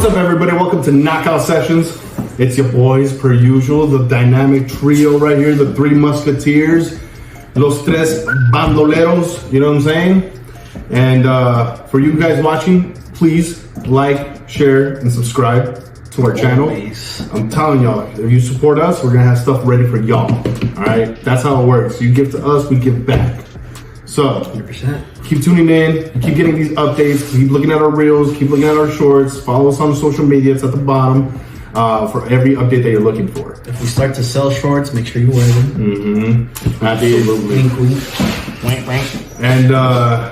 What's up, everybody? Welcome to Knockout Sessions. It's your boys, per usual, the dynamic trio right here, the three musketeers, los tres bandoleros, you know what I'm saying? And for you guys watching, please like, share, and subscribe to our channel. I'm telling y'all, if you support us, we're gonna have stuff ready for y'all. All right, that's how it works. You give to us, we give back. So 100%. Keep tuning in, keep getting these updates, keep looking at our reels, keep looking at our shorts, follow us on social media, it's at the bottom for every update that you're looking for. If we start to sell shorts, make sure you wear them. Absolutely. Wink, wink. And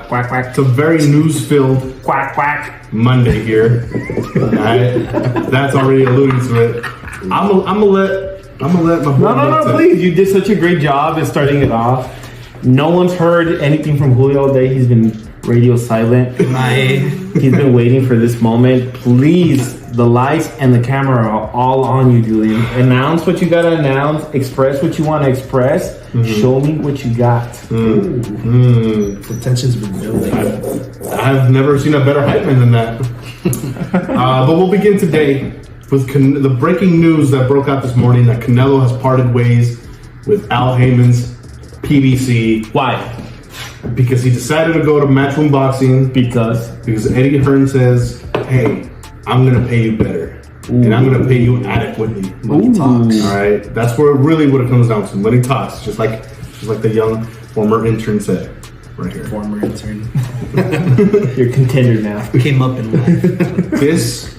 quack, quack. It's a very news-filled quack, quack. Monday here. Alright? That's already alluding to it. I'm gonna let my boy. No, please. You did such a great job at starting it off. No one's heard anything from Julio all day. He's been radio silent. He's been waiting for this moment. Please, the lights and the camera are all on you, Julian. Announce what you gotta announce. Express what you want to express. Show me what you got. The tension's been building. I've never seen a better hype man than that. But we'll begin today with the breaking news that broke out this morning that Canelo has parted ways with Al Haymon's PBC. Why? Because he decided to go to Matchroom Boxing. Because Eddie Hearn says, hey, I'm going to pay you better. And I'm going to pay you adequately. Money talks. All right. That's where really what it comes down to. Money talks. Just like the young former intern said right here. Former intern. You're a contender now. Came up in life. This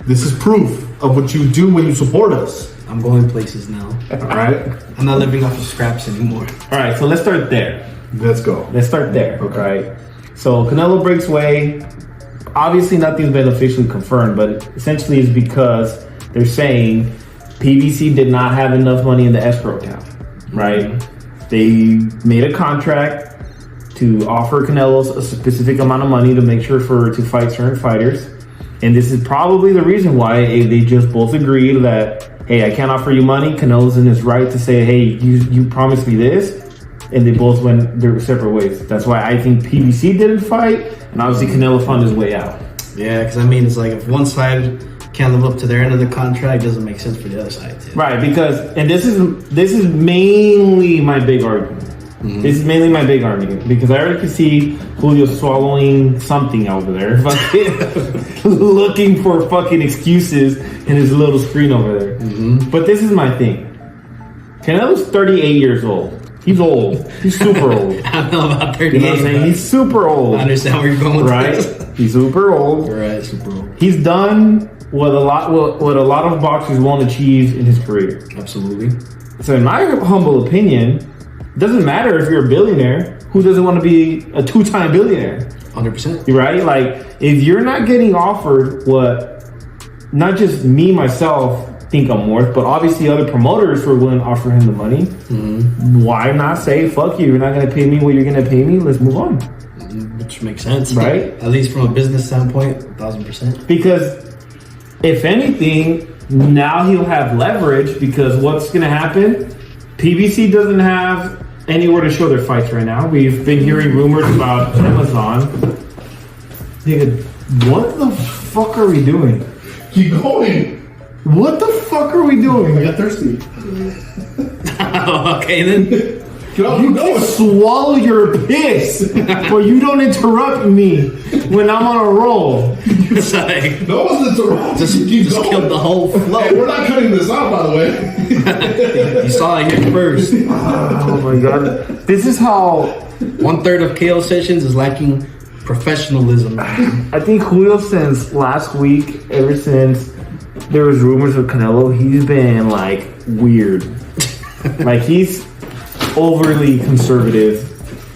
is proof of what you do when you support us. I'm going places now. All right. I'm not living off of scraps anymore. All right, so let's start there. Let's go. Let's start there. Okay. Right. So Canelo breaks away. Obviously, nothing's been officially confirmed, but essentially it's because they're saying PBC did not have enough money in the escrow account. Right. They made a contract to offer Canelo a specific amount of money to make sure to fight certain fighters. And this is probably the reason why they just both agreed that, hey, I can't offer you money. Canelo's in his right to say, hey, you promised me this. And they both went their separate ways. That's why I think PBC didn't fight. And obviously Canelo found his way out. Yeah, because I mean, it's like if one side can't live up to their end of the contract, it doesn't make sense for the other side to. Right, because, and this is mainly my big argument. This is mainly my big argument because I already can see Julio swallowing something over there, looking for fucking excuses in his little screen over there. But this is my thing. Canelo's 38 years old. He's old. He's super old. I don't know about 38. You know what I'm saying? He's super old. I understand where you're going with this. He's super old. Right, super old. He's done what a lot of boxers won't achieve in his career. Absolutely. So in my humble opinion, it doesn't matter if you're a billionaire. Who doesn't want to be a two-time billionaire? 100%. Right? Like, if you're not getting offered what not just me, myself, think I'm worth, but obviously other promoters who are willing to offer him the money, why not say, fuck you, you're not going to pay me what you're going to pay me, let's move on. Which makes sense. Right? At least from a business standpoint, 1,000%. Because, if anything, now he'll have leverage because what's going to happen? PBC doesn't have anywhere to show their fights right now. We've been hearing rumors about Amazon. Nigga, what the fuck are we doing? Keep going. What the fuck are we doing? I got thirsty. Okay, then. You can swallow your piss, but you don't interrupt me when I'm on a roll. It's like, no one's interrupting. Just killed the whole flow. Hey, we're not cutting this out, by the way. You saw it here first. Oh my god. This is how 1/3 of KOSessions is lacking professionalism. I think Julio, since last week, ever since there was rumors of Canelo, he's been like weird. Like he's overly conservative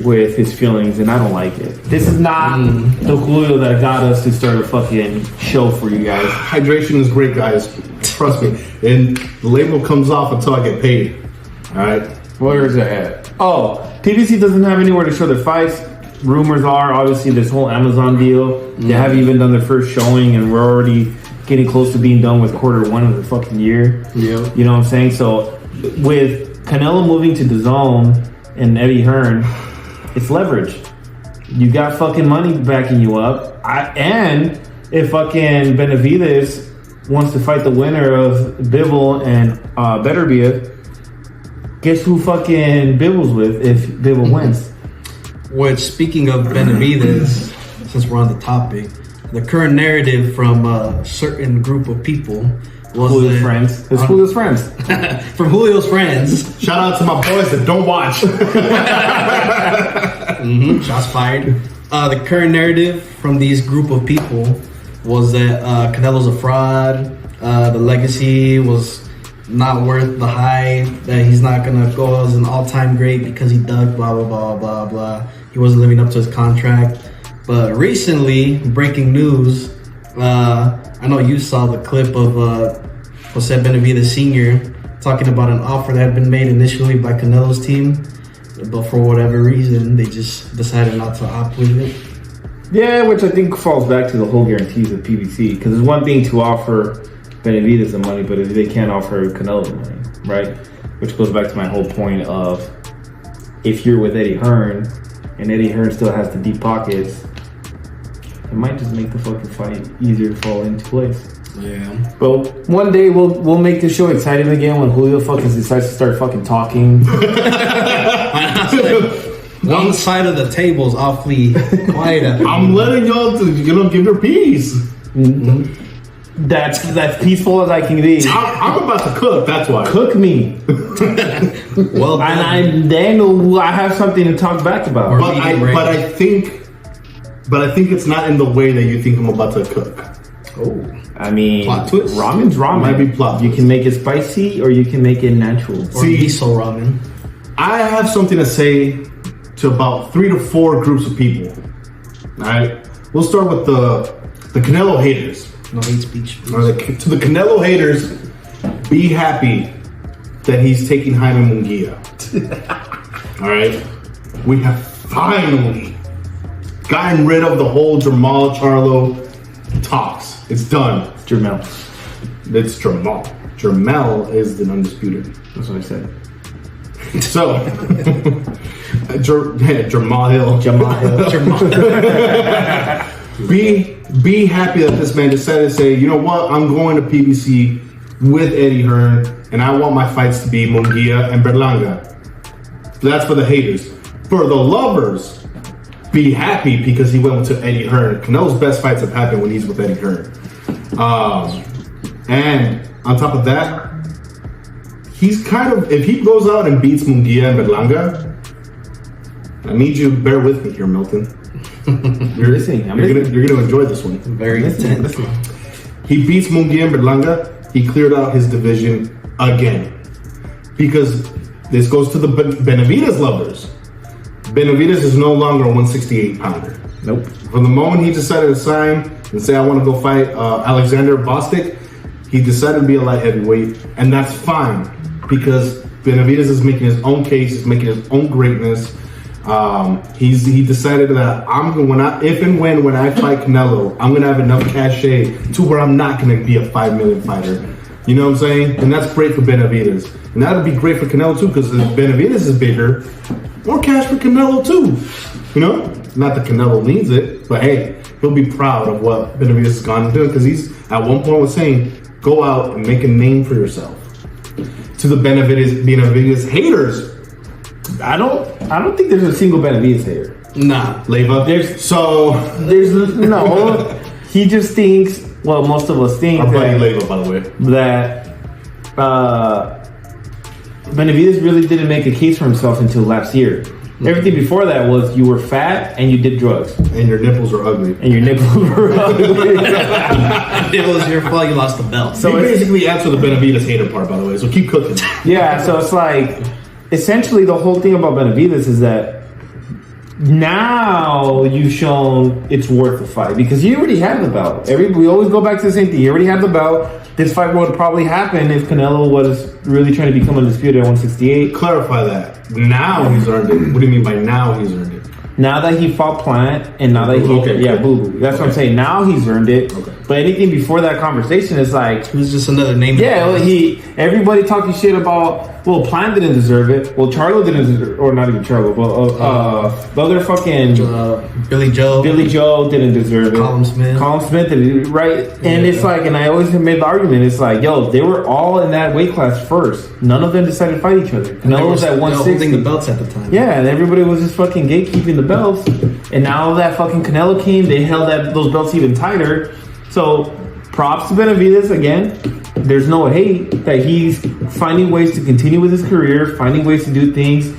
with his feelings, and I don't like it. This is not the Julio that got us to start a fucking show for you guys. Hydration is great, guys. Trust me. And the label comes off until I get paid. All right. Where is it at? Oh, PBC doesn't have anywhere to show their fights. Rumors are obviously this whole Amazon deal. They haven't even done their first showing, and we're already getting close to being done with Q1 of the fucking year. Yeah. You know what I'm saying? So with Canelo moving to DAZN and Eddie Hearn, it's leverage. You got fucking money backing you up. And if fucking Benavidez wants to fight the winner of Bivol and Beterbiev, guess who fucking Bivol's with if Bivol wins? Which, speaking of Benavidez, since we're on the topic, the current narrative from a certain group of people was Julio's friends. It's Julio's friends. From Julio's friends. Shout out to my boys that don't watch. Shots fired. The current narrative from these group of people was that Canelo's a fraud. The legacy was not worth the hype. That he's not gonna go as an all-time great because he dug blah blah blah blah blah. He wasn't living up to his contract. But recently, breaking news. I know you saw the clip of Jose Benavidez Sr. talking about an offer that had been made initially by Canelo's team, but for whatever reason, they just decided not to opt with it. Yeah, which I think falls back to the whole guarantees of PBC. Because it's one thing to offer Benavidez the money, but if they can't offer Canelo the money, right? Which goes back to my whole point of if you're with Eddie Hearn and Eddie Hearn still has the deep pockets, it might just make the fucking fight easier to fall into place. Yeah. But one day we'll make this show exciting again when Julio fucking decides to start fucking talking. One side of the table is awfully quiet. I'm letting y'all give your piece. That's peaceful as I can be. I'm about to cook. That's why. Cook me. Well done. And then I have something to talk back about. But I think it's not in the way that you think I'm about to cook. Oh. I mean, Plot twist? ramen's ramen. Might be plot You twist. can make it spicy or you can make it natural. Or miso ramen. I have something to say to about 3 to 4 groups of people. All right, we'll start with the Canelo haters. No hate speech. To the Canelo haters, be happy that he's taking Jaime Munguia. All right, we have finally gotten rid of the whole Jamal Charlo talks. It's done. It's Jermel. It's Jamal. Jermel is the undisputed. That's what I said. So, Jamal Hill. Be happy that this man decided to say, you know what, I'm going to PBC with Eddie Hearn, and I want my fights to be Munguia and Berlanga. That's for the haters. For the lovers, be happy because he went to Eddie Hearn. Canelo's best fights have happened when he's with Eddie Hearn. And on top of that, he's kind of, if he goes out and beats Munguia and Berlanga, I need you to bear with me here, Milton. You're listening. You're gonna enjoy this one. Very intense. He beats Munguia and Berlanga. He cleared out his division again. Because this goes to the Benavidez lovers. Benavidez is no longer a 168 pounder. Nope. From the moment he decided to sign and say, I want to go fight Alexander Bostic, he decided to be a light heavyweight. And that's fine because Benavidez is making his own case, he's making his own greatness. He decided that when I fight Canelo, I'm gonna have enough cachet to where I'm not gonna be a 5 million fighter. You know what I'm saying? And that's great for Benavidez. And that'll be great for Canelo too, because if Benavidez is bigger, more cash for Canelo too. You know? Not that Canelo needs it, but hey, he'll be proud of what Benavidez has gone and done, because he's at one point was saying, go out and make a name for yourself. To the Benavidez haters, I don't think there's a single Benavidez hater. Nah. Leva. There's no. He just thinks. Well, most of us think our buddy Leva, by the way, that Benavidez really didn't make a case for himself until last year. Mm-hmm. Everything before that was you were fat and you did drugs. And your nipples were ugly. And your nipples were ugly. It was your fault you lost the belt. So he basically answered the Benavidez hater part, by the way, so keep cooking. Yeah, so it's like, essentially the whole thing about Benavidez is that now you've shown it's worth the fight because you already had the belt. We always go back to the same thing. You already had the belt. This fight would probably happen if Canelo was really trying to become undisputed at 168. Clarify that. Now he's earned it. What do you mean by now he's earned it? Now that he fought Plant and now that Boo. That's what I'm saying. Now he's earned it. Okay. But anything before that conversation is like, it was just another name. Yeah, everybody talking shit about Well, Plant didn't deserve it. Well, Charlo didn't deserve, or not even Charlo, but the other fucking Billy Joe didn't deserve it. Colin Smith did it, right? And it's like, and I always have made the argument. It's like, yo, they were all in that weight class first. None of them decided to fight each other. Canelo was at 160. Holding the belts at the time. Yeah, and everybody was just fucking gatekeeping the belts. And now that fucking Canelo came, they held those belts even tighter. So props to Benavidez again. There's no hate that he's finding ways to continue with his career, finding ways to do things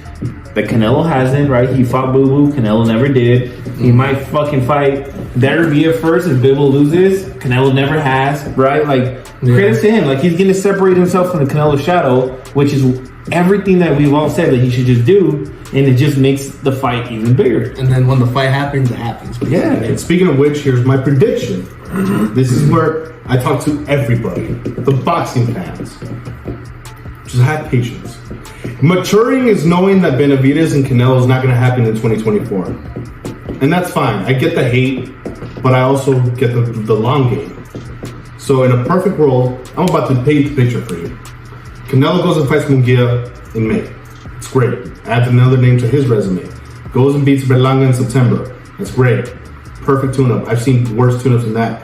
that Canelo hasn't, right? He fought Boo Boo, Canelo never did. He might fucking fight Benavidez first if Bibble loses. Canelo never has, right? Like, credit to him. Like, he's going to separate himself from the Canelo shadow, which is everything that we've all said that he should just do, and it just makes the fight even bigger. And then when the fight happens, it happens. Yeah. And speaking of which, here's my prediction. This is where I talk to everybody, the boxing fans. Just have patience. Maturing is knowing that Benavidez and Canelo is not going to happen in 2024. And that's fine. I get the hate, but I also get the long game. So in a perfect world, I'm about to paint the picture for you. Canelo goes and fights Munguia in May. It's great. Adds another name to his resume. Goes and beats Berlanga in September. That's great. Perfect tune-up. I've seen worse tune-ups than that,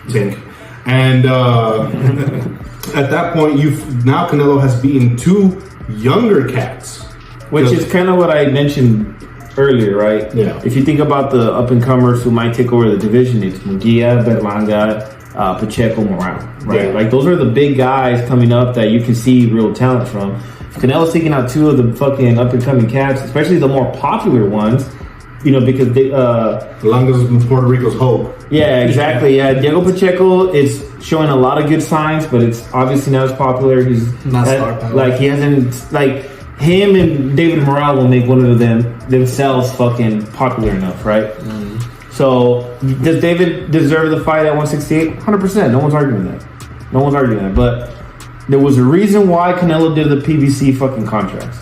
Tink. And at that point, now Canelo has beaten 2 younger cats. Which is kind of what I mentioned earlier, right? Yeah. If you think about the up-and-comers who might take over the division, it's Munguia, Berlanga, Pacheco, Moreno, right? Yeah. Like, those are the big guys coming up that you can see real talent from. If Canelo's taking out 2 of the fucking up-and-coming cats, especially the more popular ones, you know, because they... Berlanga's Puerto Rico's hope. Yeah, exactly. Yeah, Diego Pacheco is showing a lot of good signs, but it's obviously not as popular. He's not star power. Like, he hasn't... Like, him and David Morale will make one of themselves fucking popular enough, right? So, does David deserve the fight at 168? 100%. No one's arguing that. But there was a reason why Canelo did the PBC fucking contracts.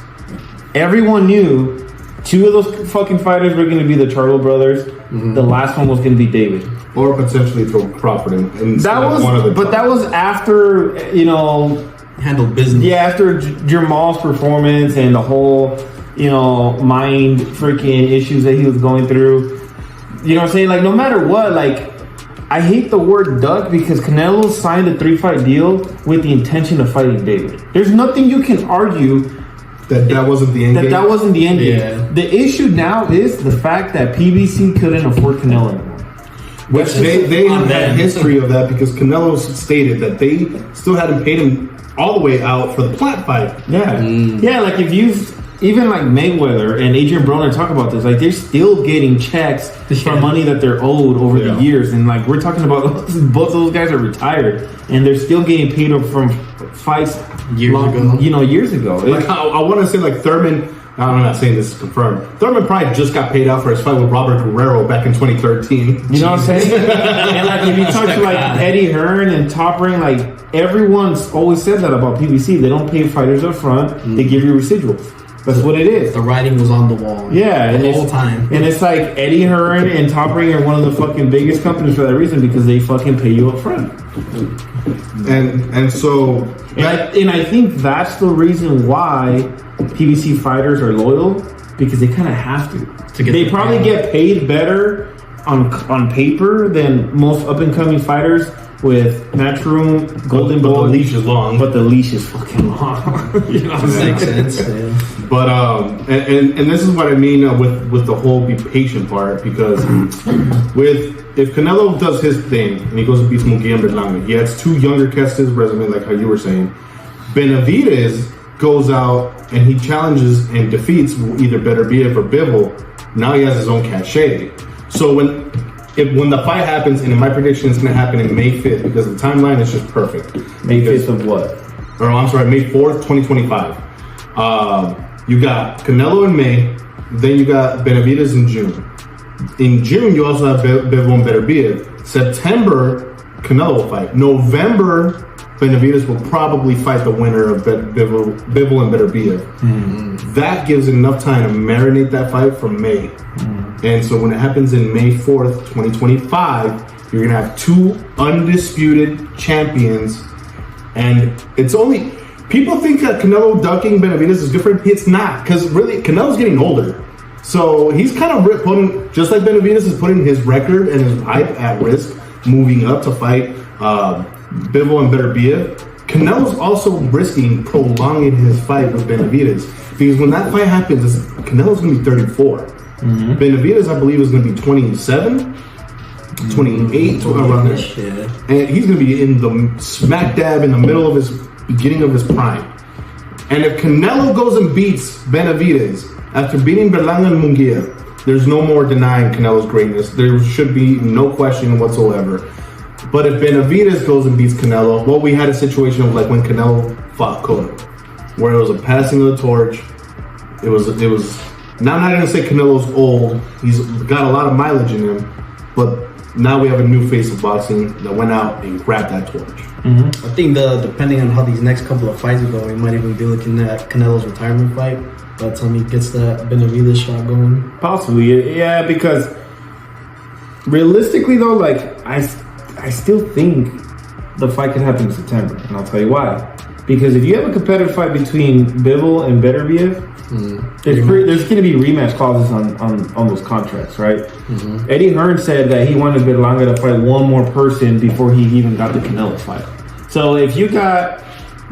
Everyone knew 2 of those fucking fighters were going to be the Charlo brothers. The last one was going to be David. Or potentially throw Crawford in. That was after, you know... Handled business. Yeah, after Jamal's performance and the whole, you know, mind freaking issues that he was going through. You know what I'm saying? Like, no matter what, like, I hate the word duck because Canelo signed a 3-fight deal with the intention of fighting David. There's nothing you can argue that wasn't the end game. That wasn't the end game. Yeah. The issue now is the fact that PBC couldn't afford Canelo anymore. Which they have had history of that because Canelo stated that they still hadn't paid him all the way out for the Plant fight. Yeah. Yeah, like if even like Mayweather and Adrian Broner talk about this, like they're still getting checks for money that they're owed over the years. And like we're talking about both of those guys are retired and they're still getting paid up from fights years ago. Like I want to say like Thurman, I'm not saying this is confirmed. Thurman probably just got paid out for his fight with Robert Guerrero back in 2013. You know what I'm saying? And like if you talk to like Eddie Hearn and Top Ring, like everyone's always said that about PBC. They don't pay fighters up front. They give you residuals. That's what it is. The writing was on the wall. Yeah, the whole time. And it's like Eddie Hearn and Top Ring are one of the fucking biggest companies for that reason because they fucking pay you up front. And so and I think that's the reason why PBC fighters are loyal because they kind of have to. They probably get paid better on paper than most up and coming fighters with Matchroom, Golden Boy. But the leash is long. But the leash is fucking long. You know what I'm saying? Makes sense. Yeah. But and this is what I mean with the whole be patient part because if Canelo does his thing and he goes and beats Munguia and Berlanga, he adds 2 younger cats to his resume, like how you were saying. Benavidez goes out and he challenges and defeats either Beterbiev or Bivol. Now he has his own cachet. So when the fight happens, and in my prediction, it's going to happen in May 5th because the timeline is just perfect. May 5th of what? Or I'm sorry, May 4th, 2025. You got Canelo in May, then you got Benavidez in June. In June, you also have Bivol and Beterbiev. September, Canelo will fight. November, Benavidez will probably fight the winner of Bivol and Beterbiev. That gives enough time to marinate that fight for May. And so when it happens in May 4th, 2025, you're going to have 2 undisputed champions. And it's only... people think that Canelo ducking Benavidez is good for him. It's not, because really, Canelo's getting older. So he's kind of putting, just like Benavidez is putting his record and his hype at risk, moving up to fight Bivol and Beterbiev. Canelo's also risking prolonging his fight with Benavidez. Because when that fight happens, Canelo's going to be 34. Benavidez, I believe, is going to be 27, 28, around there. And he's going to be in the smack dab in the middle of his beginning of his prime. And if Canelo goes and beats Benavidez after beating Berlanga and Munguia, there's no more denying Canelo's greatness. There should be no question whatsoever. But if Benavidez goes and beats Canelo, well, we had a situation of like when Canelo fought Cotto, where it was a passing of the torch. It was. Now I'm not gonna say Canelo's old. He's got a lot of mileage in him, but now we have a new face of boxing that went out and grabbed that torch. I think depending on how these next couple of fights go, we might even be looking at Canelo's retirement fight by the time he gets that Benavidez shot going. Possibly, yeah, because realistically though, like I still think the fight could happen in September, and I'll tell you why. Because if you have a competitive fight between Bivol and Beterbiev, there's going to be rematch clauses on those contracts, right? Eddie Hearn said that he wanted Berlanga to fight one more person before he even got the Canelo fight. So if you got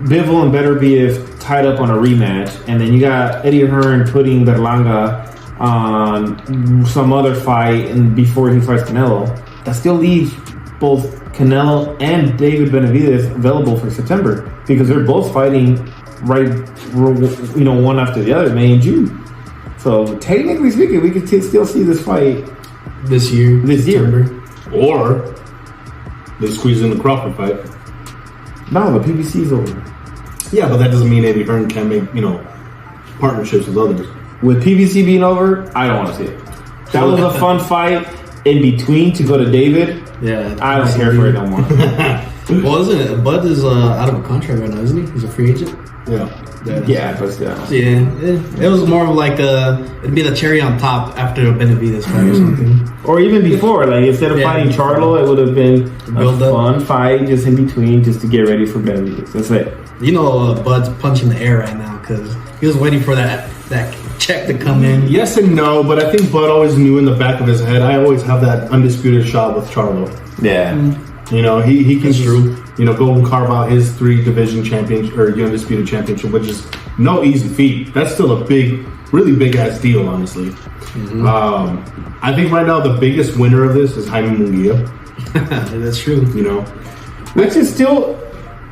Bivol and Beterbiev tied up on a rematch, and then you got Eddie Hearn putting Berlanga on some other fight and before he fights Canelo, that still leaves both Canelo and David Benavidez available for September, because they're both fighting right, one after the other, May and June. So technically speaking, we could still see this fight this year. Or they squeeze in the Crawford fight. No, the PBC is over. Yeah, but that doesn't mean Eddie Hearn can't make partnerships with others. With PBC being over, I don't want to see it. That was a fun fight in between to go to David. Yeah, I don't care for it no more. Well, isn't it? Bud is out of a contract right now, isn't he? He's a free agent. Yeah, but still. Yeah, it was more of like it'd be the cherry on top after a Benavidez fight or something. Or even before, like instead of fighting Charlo, it would have been a fun fight just in between, just to get ready for Benavidez. That's it. Bud's punching the air right now because he was waiting for that check to come in. Yes and no, but I think Bud always knew in the back of his head, I always have that undisputed shot with Charlo. Yeah. He can go and carve out his 3 division championship or undisputed championship, which is no easy feat. That's still a really big ass deal, honestly. I think right now the biggest winner of this is Jaime Munguia. That's true. Which is still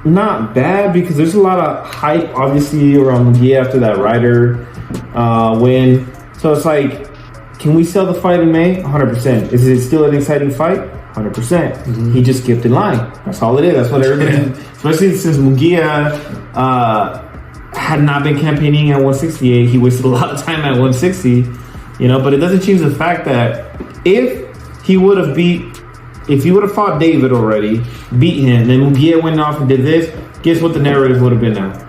not bad, because there's a lot of hype obviously around Munguia after that Ryder win. So it's like, can we sell the fight in May? 100%. Is it still an exciting fight? 100%. He just skipped in line. That's all it is. That's what everybody, especially since Munguia had not been campaigning at 168. He wasted a lot of time at 160, but it doesn't change the fact that if he would have fought David already, beat him, then Munguia went off and did this, guess what the narrative would have been now?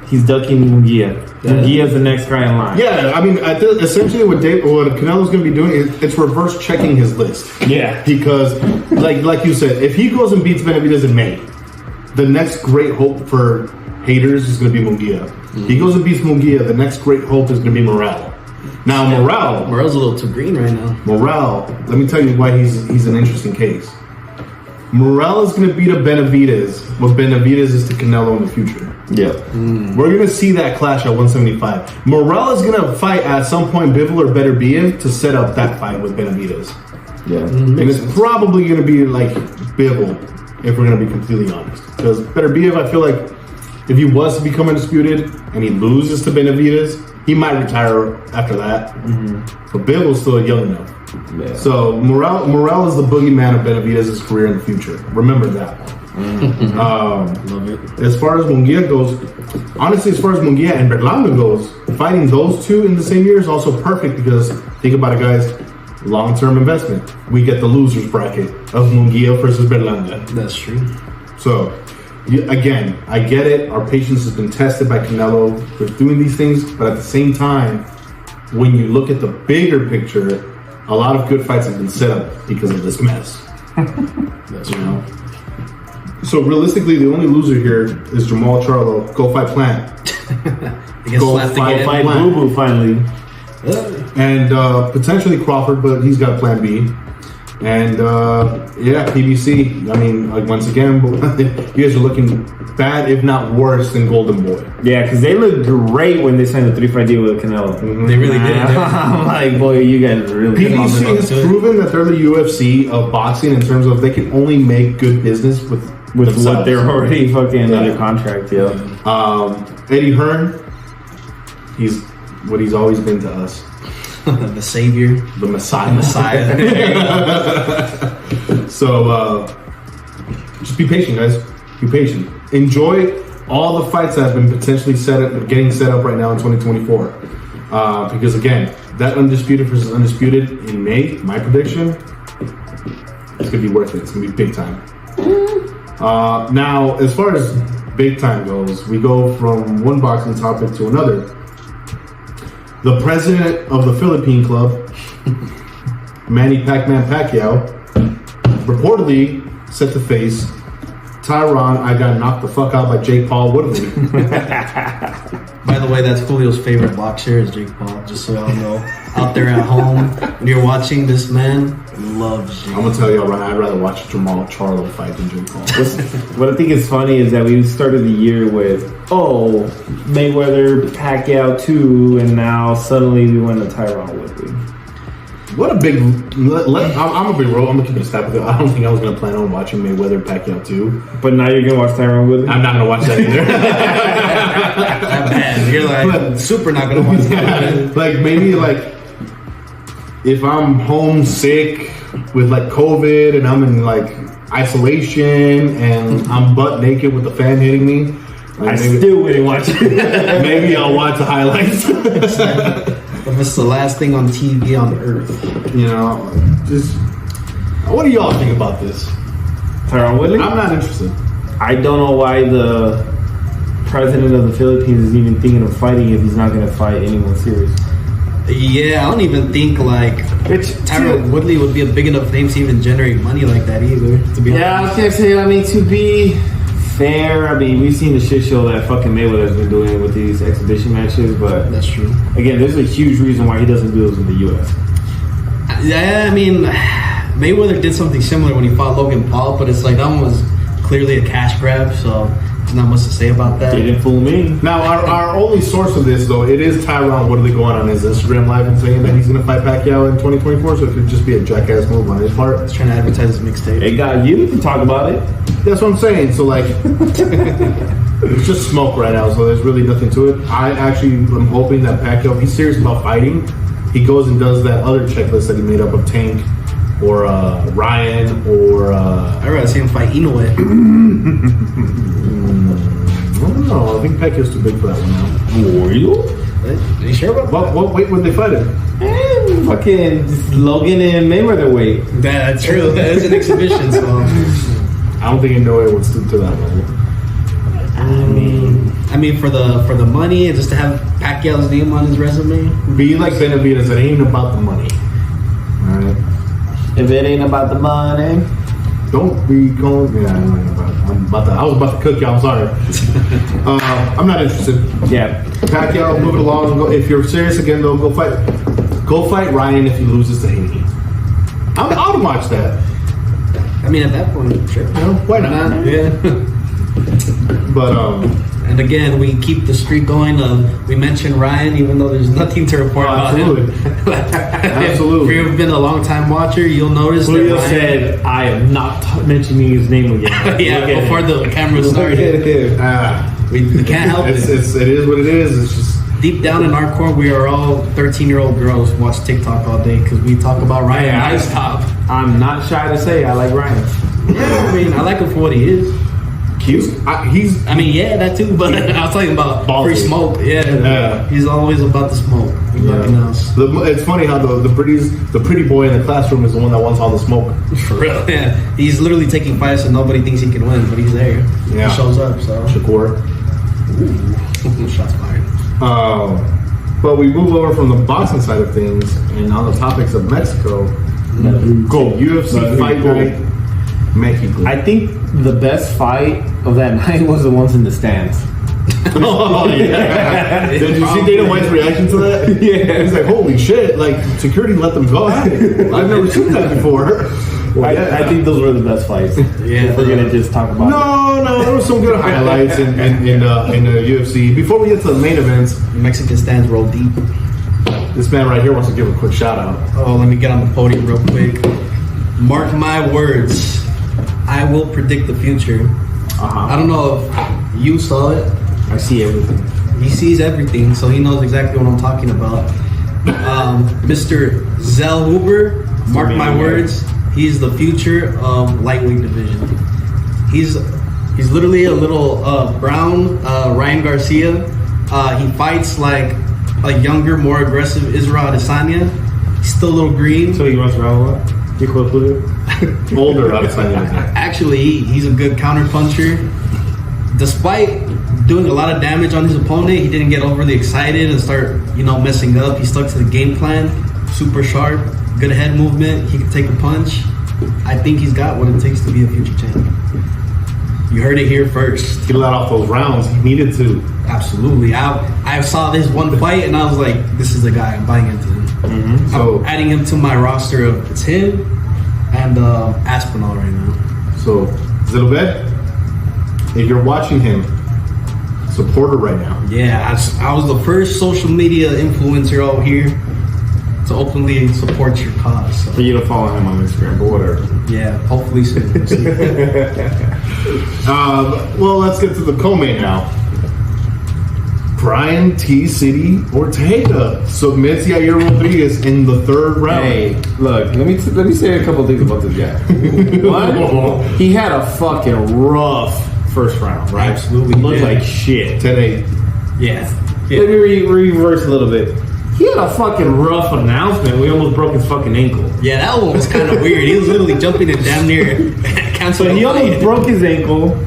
He's ducking Munguia. Munguia's the next guy in line. Yeah, I mean, essentially what Canelo's going to be doing is it's reverse checking his list. Yeah. Because, like you said, if he goes and beats Benavidez in May, the next great hope for haters is going to be Munguia. He goes and beats Munguia, the next great hope is going to be Morel. Now, Morel's a little too green right now. Morel, let me tell you why he's an interesting case. Morel is going to beat a Benavidez what Benavidez is to Canelo in the future. Yeah. We're going to see that clash at 175. Morel is going to fight at some point Bivol or Beterbiev to set up that fight with Benavidez. Yeah. And it's probably going to be like Bivol, if we're going to be completely honest. Because Beterbiev, I feel like if he was to become undisputed and he loses to Benavidez, he might retire after that. But Bivol's still young enough. Yeah. So Morel is the boogeyman of Benavidez's career in the future. Remember that. Love it. As far as Munguia goes, honestly, as far as Munguia and Berlanga goes, fighting those two in the same year is also perfect, because think about it, guys, long-term investment. We get the losers bracket of Munguia versus Berlanga. That's true. So, again, I get it. Our patience has been tested by Canelo with doing these things, but at the same time, when you look at the bigger picture, a lot of good fights have been set up because of this mess. That's true. So realistically, the only loser here is Jamal Charlo. Go fight Plant. Go Fight Boo Boo finally. And potentially Crawford, but he's got a plan B. And yeah, PBC. I mean, like once again, you guys are looking bad, if not worse, than Golden Boy. Yeah, because they looked great when they signed the 3-fight deal with Canelo. They really did. I'm like, boy, you guys are really PBC has proven that they're the UFC of boxing in terms of they can only make good business with themselves. what they're already fucking under contract. Yeah. Eddie Hearn, he's what he's always been to us. The savior, The Messiah. So just be patient, guys. Be patient. Enjoy all the fights that have been potentially getting set up right now in 2024. Because again, that undisputed versus undisputed in May, my prediction, it's gonna be worth it. It's gonna be big time. Now, as far as big time goes, we go from one boxing topic to another. The president of the Philippine club, Manny Pacman Pacquiao, reportedly set to face Tyron. I got knocked the fuck out by Jake Paul Woodley. By the way, that's Julio's favorite boxer is Jake Paul. Just so y'all know, out there at home, when you're watching, this man loves you. I'm gonna tell y'all right now, I'd rather watch Jamal Charlo fight than Jake Paul. What I think is funny is that we started the year with, Mayweather, Pacquiao 2, and now suddenly we went to Tyron Woodley. What a big... I'm gonna be real. I'm gonna keep it a step with it. I don't think I was gonna plan on watching Mayweather Pacquiao 2. But now you're gonna watch Tyron Woodley? I'm not gonna watch that either. That bad. You're like super not gonna watch that. Like maybe like if I'm homesick with like COVID and I'm in like isolation and I'm butt naked with the fan hitting me, like, still wouldn't watch it. Maybe I'll watch the highlights. If it's the last thing on TV on earth, you know, just what do y'all think about this? Tyron Woodley? I'm not interested. I don't know why the president of the Philippines is even thinking of fighting if he's not going to fight anyone serious. yeah, I don't even think like Tyron Woodley would be a big enough name to even generate money like that either. To be I was gonna say, I mean, to be fair, I mean, we've seen the shit show that fucking Mayweather's been doing with these exhibition matches, but that's true. Again, there's a huge reason why he doesn't do those in the U.S. Yeah, I mean, Mayweather did something similar when he fought Logan Paul, but it's like that one was clearly a cash grab, so there's not much to say about that. Didn't fool me. Now, our only source of this, though, it is Tyron Woodley going on his Instagram live and saying that he's going to fight Pacquiao in 2024, so it could just be a jackass move on his part. He's trying to advertise his mixtape. It got you to talk about it. That's what I'm saying. So, like, it's just smoke right now, so there's really nothing to it. I actually am hoping that Pacquiao, if he's serious about fighting, he goes and does that other checklist that he made up of Tank or Ryan or... I'd rather see him fight Inoue. I don't know. I think Pacquiao's too big for that one now. Are you? Are you sure about that? What weight would they fight in? Fucking Logan and Mayweather weight. That's true. That is an exhibition, so... I don't think Inoue would stoop to that level. I mean, for the money and just to have Pacquiao's name on his resume. Be like Benavidez. It ain't about the money. All right. If it ain't about the money, don't be going. Yeah, I was about to cook y'all. I'm sorry. I'm not interested. yeah. Pacquiao, move it along. Go, if you're serious again, though, go fight. Go fight Ryan if he loses to Haney. I'll watch that. I mean, at that point, sure. You know, why not? Yeah. But and again, we keep the streak going. We mentioned Ryan, even though there's nothing to report about him. Absolutely. If you've been a long time watcher, you'll notice Julio that Ryan said, I am not mentioning his name again. yeah, before the camera started. We can't help it. It is what it is. It's just Deep down in our core, we are all 13-year-old girls who watch TikTok all day because we talk about Ryan Ice Top. I'm not shy to say I like Ryan. Yeah, I mean, I like him for what he is. I mean, yeah, that too, but I was talking about free smoke. Yeah. He's always about the smoke. Nothing else. It's funny how the pretty boy in the classroom is the one that wants all the smoke. For real, yeah. He's literally taking fights and nobody thinks he can win, but he's there. Yeah. He shows up, so. Shakur. Shots fired. But we move over from the boxing side of things, and on the topics of Mexico, UFC Fight Night Mexico. I think the best fight of that night was the ones in the stands. Oh yeah! Did you see Dana White's reaction to that? Yeah, he's like, "Holy shit!" Like security let them go. I've never seen that before. I think those were the best fights. Yeah, if we're gonna just talk about. No, there were some good highlights in the UFC. Before we get to the main events, Mexican stands roll deep. this man right here wants to give a quick shout out. Oh, let me get on the podium real quick. Mark my words, I will predict the future. I don't know if you saw it. I see everything. He sees everything, so he knows exactly what I'm talking about. Mr. Zellhuber, mark my words, he's the future of lightweight division. He's literally a little brown Ryan Garcia. He fights like a younger, more aggressive Israel Adesanya. He's still a little green. So he runs around what? Older Adesanya. Actually, he's a good counter puncher. Despite doing a lot of damage on his opponent, he didn't get overly excited and start, messing up. He stuck to the game plan. Super sharp, good head movement. He can take a punch. I think he's got what it takes to be a future champion. You heard it here first. He let off those rounds. He needed to. Absolutely. I saw this one fight and I was like, this is the guy. I'm buying into him. Mm-hmm. So I'm adding him to my roster of it's him and Aspinall right now. So Zellhuber, if you're watching him, support her right now. Yeah, I was the first social media influencer out here to openly support your cause. So. For you to follow him on Instagram, but whatever. Yeah, hopefully soon. We'll see. Well, let's get to the co-main now. Brian T. City Ortega submits Yair Rodriguez in the third round. Hey, look, let me say a couple things about this guy. One, he had a fucking rough first round, right? Absolutely. He looked like shit. Today. Yeah. Let me reverse a little bit. He had a fucking rough announcement. We almost broke his fucking ankle. Yeah, that one was kind of weird. He was literally jumping and damn near canceling. So he almost broke his ankle.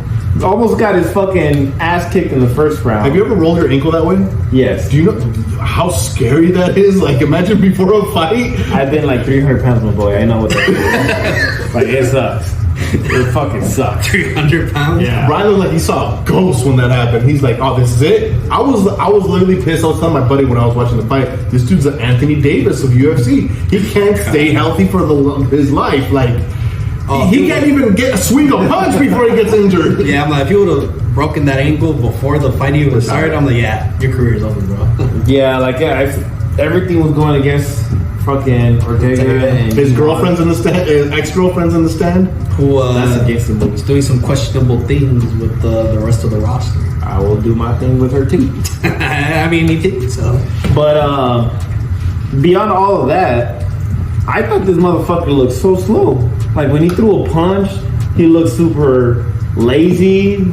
Almost got his fucking ass kicked in the first round. Have you ever rolled your ankle that way? Yes. Do you know how scary that is? Like, imagine before a fight. I've been like 300 pounds, my boy. I know what that is. Like, it sucks. It fucking sucks. 300 pounds? Yeah. Brian looked like he saw a ghost when that happened. He's like, oh, this is it? I was literally pissed. I was telling my buddy when I was watching the fight, this dude's the Anthony Davis of UFC. He can't stay healthy for his life. Like, he can't even get a swing of punch before he gets injured. Yeah, I'm like, if you would have broken that ankle before the fight even started, I'm like, yeah, your career's over, bro. Yeah, like, everything was going against fucking Ortega. And his girlfriend's in the stand, his ex-girlfriend's in the stand. Who that's against the moves. Doing some questionable things with the rest of the roster. I will do my thing with her too. I mean, he did so. But beyond all of that, I thought this motherfucker looked so slow. Like when he threw a punch, he looked super lazy,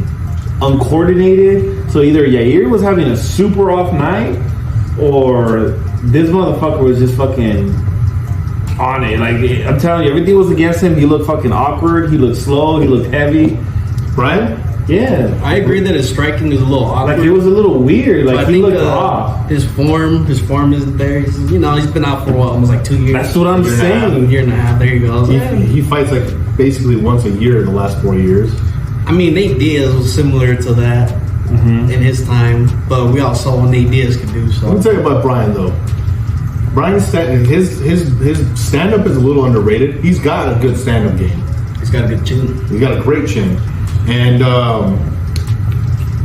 uncoordinated. So either Yair was having a super off night, or this motherfucker was just fucking on it. Like, I'm telling you, everything was against him. He looked fucking awkward. He looked slow. He looked heavy. Brian? Yeah. I agree that his striking is a little awkward. Like, it was a little weird. Like, I he think, looked off. His form isn't there. He's been out for almost like 2 years. That's what I'm saying. Year and a half. There you go. He fights like basically once a year in the last 4 years. I mean, Nate Diaz was similar to that in his time, but we all saw what Nate Diaz could do. So Let me tell you about Brian though. Brian's his stand-up is a little underrated. He's got a good stand-up game. he's got a good chin. He's got a great chin. And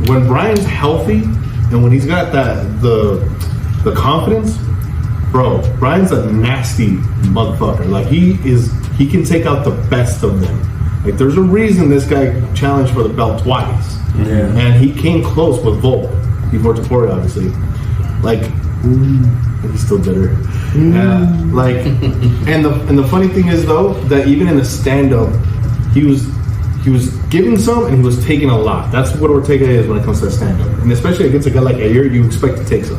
when Brian's healthy and when he's got the confidence, bro, Brian's a nasty motherfucker. Like he can take out the best of them. Like there's a reason this guy challenged for the belt twice. Yeah. And he came close with Volk before Topuria, obviously. Like he's still bitter. Like and the funny thing is though that even in the stand-up he was giving some and he was taking a lot. That's what Ortega is when it comes to stand-up. And especially against a guy like Yair, you expect to take some.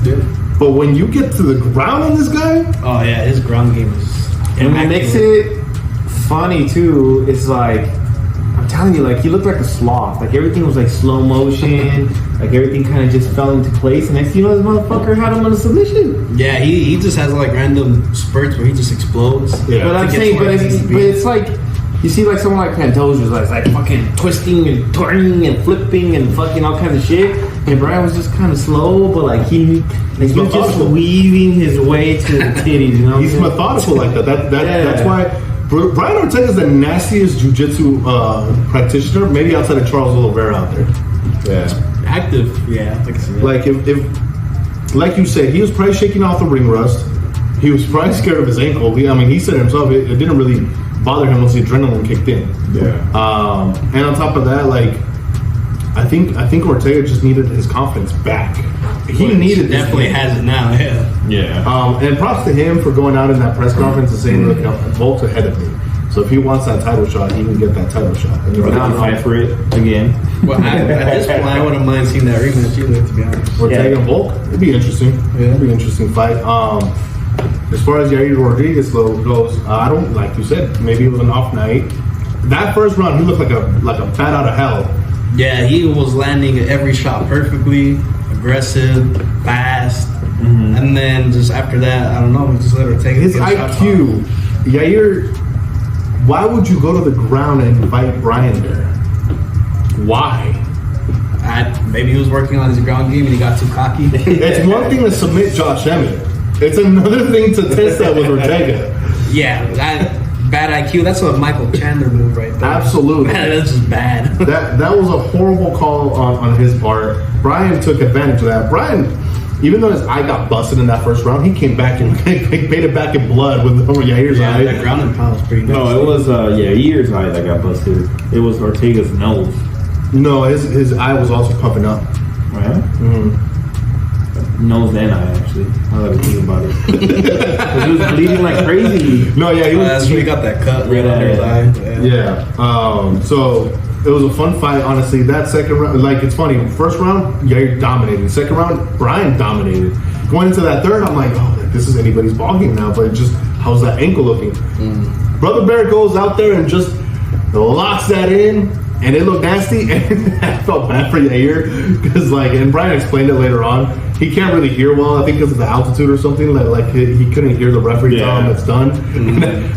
Yeah. But when you get to the ground on this guy, oh yeah, his ground game is. And what makes it funny too, it's like, I'm telling you, like he looked like a sloth. Like everything was like slow motion. Like everything kind of just fell into place. And next thing you know, this motherfucker had him on a submission. Yeah, he just has like random spurts where he just explodes. Yeah. But I'm saying, but it's like you see like someone like Pantoja like fucking twisting and turning and flipping and fucking all kinds of shit. And Brian was just kind of slow, but like he was just weaving his way to the titties. You know, he's methodical like that. That's why Brian Ortega is the nastiest jiu-jitsu practitioner, maybe outside of Charles Oliveira out there. Yeah, active. Yeah, like if like you said, he was probably shaking off the ring rust. He was probably scared of his ankle. I mean, he said himself it didn't really bother him once the adrenaline kicked in. Yeah. And on top of that, like I think Ortega just needed his confidence back. He needed definitely has it now. Yeah. Yeah. And props to him for going out in that press conference and saying, "Look, Volk's ahead of me. So if he wants that title shot, he can get that title shot." And we're not fight for it again. Well, at this point, I wouldn't mind seeing that rematch either. To be honest, Ortega and Volk, it'd be interesting. Yeah, it'd be an interesting fight. As far as Yair Rodriguez goes, I don't, like you said, maybe it was an off night. That first round, he looked like a bat out of hell. Yeah, he was landing every shot perfectly, aggressive, fast, and then just after that, I don't know, just let her take his IQ. Yair, why would you go to the ground and invite Brian there? Why? Maybe he was working on his ground game and he got too cocky. It's one thing to submit Josh Emmett. It's another thing to test that with Ortega. Yeah, bad IQ. That's a Michael Chandler move right there. Absolutely. Man, that's just bad. That was a horrible call on his part. Brian took advantage of that. Brian, even though his eye got busted in that first round, he came back and paid it back in blood with Yair's eye. The ground and pound was pretty nice. No, it was Yair's eye that got busted. It was Ortega's nose. No, his eye was also pumping up. Right? Mm-hmm. Nose and eye, actually. Now that I think about it. He was bleeding like crazy. No, yeah, that's when he got that cut right under his eye. Yeah. So it was a fun fight, honestly. That second round, like, it's funny. First round, Yair dominated. Second round, Brian dominated. Going into that third, I'm like, oh, this is anybody's ballgame now. But just, how's that ankle looking? Brother Bear goes out there and just locks that in. And it looked nasty, and I felt bad for Yair because, like, and Brian explained it later on. He can't really hear well, I think, because of the altitude or something. Like he couldn't hear the referee tell him it's done.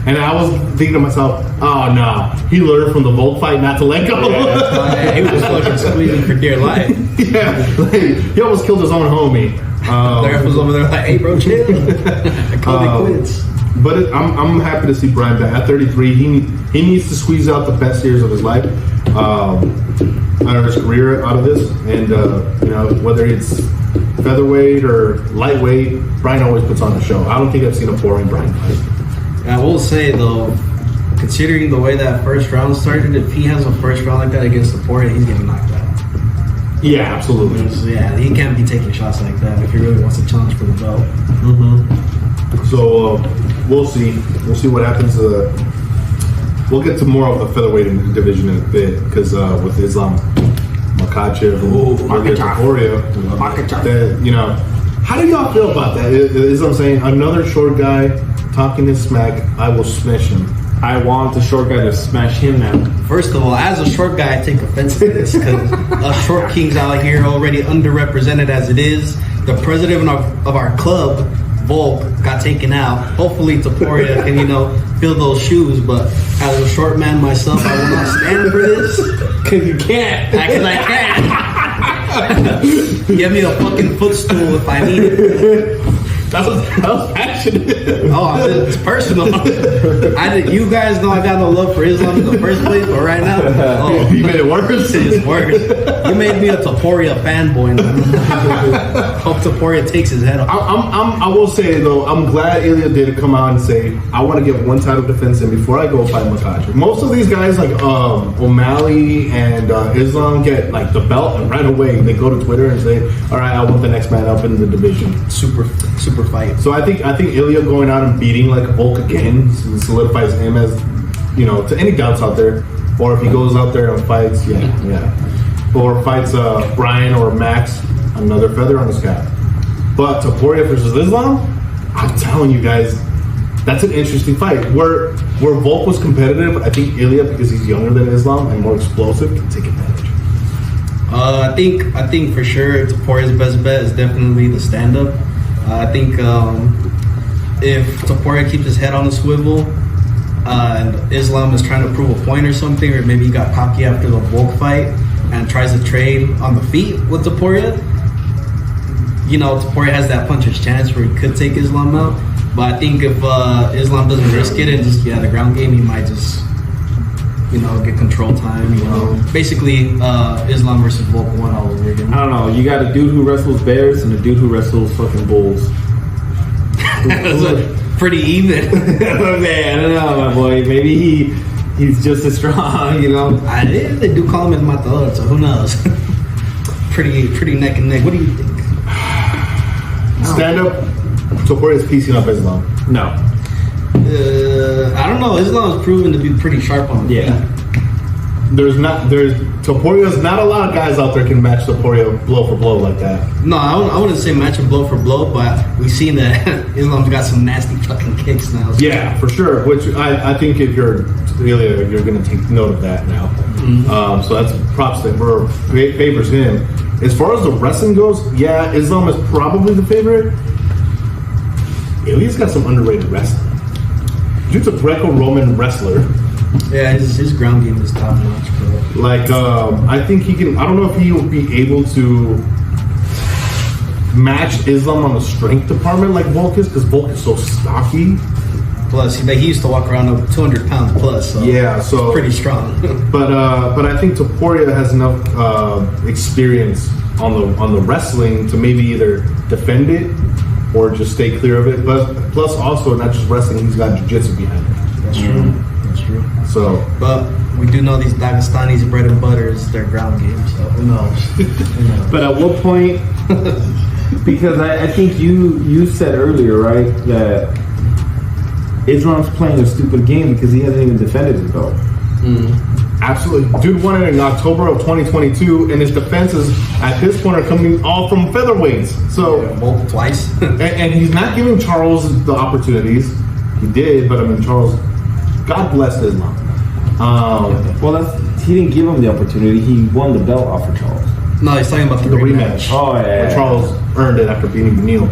And I was thinking to myself, oh nah, he learned from the Volk fight not to let go. Yeah, he was fucking squeezing for dear life. Yeah, like, he almost killed his own homie. The ref was over there like, hey bro, chill. I called it quits. But I'm happy to see Brian back at 33. He needs to squeeze out the best years of his life. Out of his career, out of this, and whether it's featherweight or lightweight, Brian always puts on a show. I don't think I've seen a boring Brian fight. I will say though, considering the way that first round started, if he has a first round like that against Topuria, he's getting knocked out. Yeah, absolutely. Yeah, he can't be taking shots like that if he really wants to challenge for the belt. So we'll see. We'll see what happens. We'll get to more of the featherweight division in a bit because with Islam Makhachev and Topuria, how do y'all feel about that? Is I'm saying another short guy talking his smack, I will smash him. I want the short guy to smash him now. First of all, as a short guy, I take offense to this because us short kings out here already underrepresented as it is. The president of our club, Volk, got taken out. Hopefully Topuria can, fill those shoes, but as a short man myself, I will not stand for this. Because you can't. Because I can't. Give me a fucking footstool if I need it. That was passionate. Oh, it's personal. You guys know I got no love for Islam in the first place, but right now, you made it worse. It's worse. You made me a Topuria fanboy. Hope Topuria takes his head off. I will say though, I'm glad Ilia did come out and say, I want to get one title defense in before I go fight Makhachev. Most of these guys like O'Malley and Islam get like the belt and right away they go to Twitter and say, all right, I want the next man up in the division. Super fight. So I think Ilia going out and beating like Volk again solidifies him as, to any doubts out there. Or if he goes out there and fights, or fights Brian or Max, another feather on his cap. But Topuria versus Islam, I'm telling you guys, that's an interesting fight. Where Volk was competitive, I think Ilia, because he's younger than Islam and more explosive, can take advantage. I think for sure Topuria's best bet is definitely the stand up. I think if Topuria keeps his head on the swivel, and Islam is trying to prove a point or something, or maybe he got cocky after the Volk fight and tries to trade on the feet with Topuria. You know, Topuria has that puncher's chance where he could take Islam out. But I think if Islam doesn't risk it and just the ground game, he might just, you know, get control time. You know, basically Islam versus Volk 1 all over again. I don't know. You got a dude who wrestles bears and a dude who wrestles fucking bulls. Pretty even. Man, I don't know, my boy. Maybe he's just as strong, you know. They do call him El Matador, so who knows? pretty neck and neck. What do you think? Stand up. Topuria's piecing up Islam. No. I don't know. Islam's proven to be pretty sharp on the feet. Topuria's not a lot of guys out there can match Topuria blow for blow like that. No, I wouldn't say match him blow for blow, but we've seen that Islam's got some nasty fucking kicks now. So. Yeah, for sure. Which I think if you're Ilia, you're going to take note of that now. Mm-hmm. So that's props that favors him. As far as the wrestling goes, yeah, Islam is probably the favorite. Ilia's got some underrated wrestling. Dude's a Greco-Roman wrestler. Yeah, his ground game is top notch, bro. Like, I think he can. I don't know if he will be able to match Islam on the strength department like Volk is, because Volk is so stocky. Plus, he used to walk around with 200 pounds plus. So yeah, so pretty strong. but I think Topuria has enough experience on the wrestling to maybe either defend it or just stay clear of it. But plus, also not just wrestling, he's got jiu-jitsu behind him. That's true. That's true. So, but we do know these Dagestanis' bread and butter is their ground game. So who knows? But at what point? Because I think you said earlier, right, that Islam's playing a stupid game because he hasn't even defended his belt. Absolutely. Dude won it in October of 2022, and his defenses at this point are coming all from featherweights. So twice. and he's not giving Charles the opportunities. He did, but I mean, Charles, God bless Islam. He didn't give him the opportunity. He won the belt off of Charles. No, he's talking about the rematch. Oh, yeah. Where Charles earned it after beating Neil.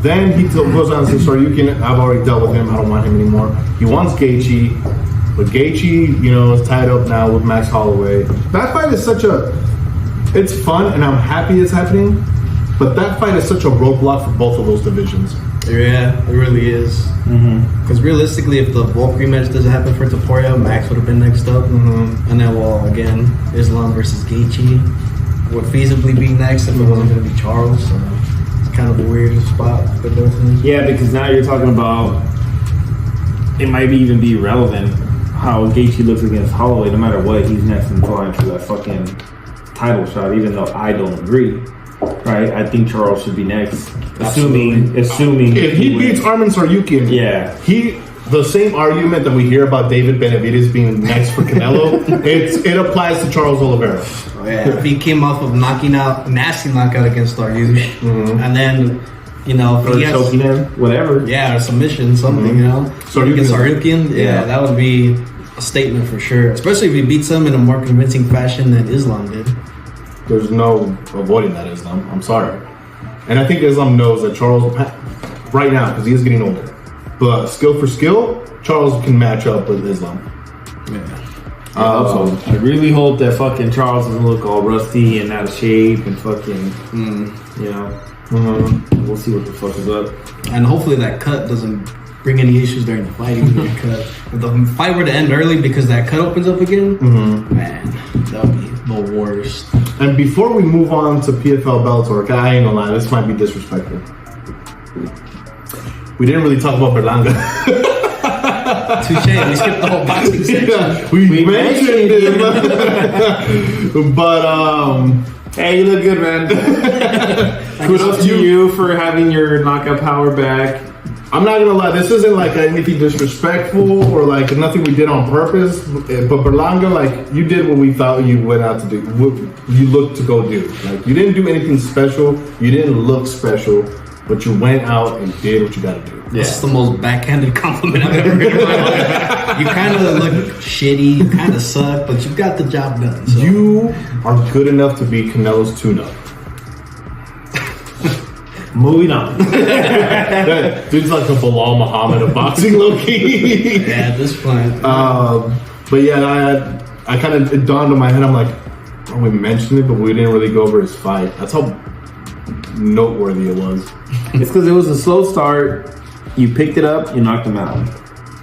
Then he goes on and says, sorry, I've already dealt with him. I don't want him anymore. He wants Gaethje. But Gaethje, you know, is tied up now with Max Holloway. That fight is it's fun, and I'm happy it's happening. But that fight is such a roadblock for both of those divisions. Yeah, it really is. Because realistically, if the Volk rematch doesn't happen for Topuria, Max would have been next up. And then, again, Islam versus Gaethje would feasibly be next if it wasn't going to be Charles. So it's kind of a weird spot for both of them. Yeah, because now you're talking about it might even be relevant how Gaethje looks against Holloway. No matter what, he's next in line for that fucking title shot, even though I don't agree. Right? I think Charles should be next. Assuming if he beats Arman Tsarukyan, the same argument that we hear about David Benavidez being next for Canelo, it applies to Charles Oliveira. If he came off of nasty knockout against Dariush, and then, you know, if he has choking him, whatever. Yeah, or submission, something, you know. Against Tsarukyan, that would be a statement for sure. Especially if he beats him in a more convincing fashion than Islam did. There's no avoiding that, Islam. I'm sorry. And I think Islam knows that Charles, right now, because he is getting older, but skill for skill, Charles can match up with Islam. I really hope that fucking Charles doesn't look all rusty and out of shape and fucking, you know. We'll see what the fuck is up. And hopefully that cut doesn't bring any issues during the fight. If the fight were to end early because that cut opens up again, man, that would be the worst. And before we move on to PFL Bellator, I ain't gonna lie, this might be disrespectful. We didn't really talk about Berlanga. Touche, we skipped the whole boxing section. Yeah, we mentioned it. But, hey, you look good, man. Kudos to you for having your knockout power back. I'm not gonna lie, this isn't like anything disrespectful or like nothing we did on purpose. But Berlanga, like, you did what we thought you went out to do, what you looked to go do. Like, you didn't do anything special, you didn't look special, but you went out and did what you gotta do. This is the most backhanded compliment I've ever heard in my life. You kind of look shitty, you kind of suck, but you got the job done. So. You are good enough to be Canelo's tune-up. Moving on. Dude's like a Bilal Muhammad of boxing, low key. Yeah, at this point. But yeah, I kind of, it dawned on my head. I'm like, oh, we mentioned it, but we didn't really go over his fight. That's how noteworthy it was. It's because it was a slow start. You picked it up, you knocked him out.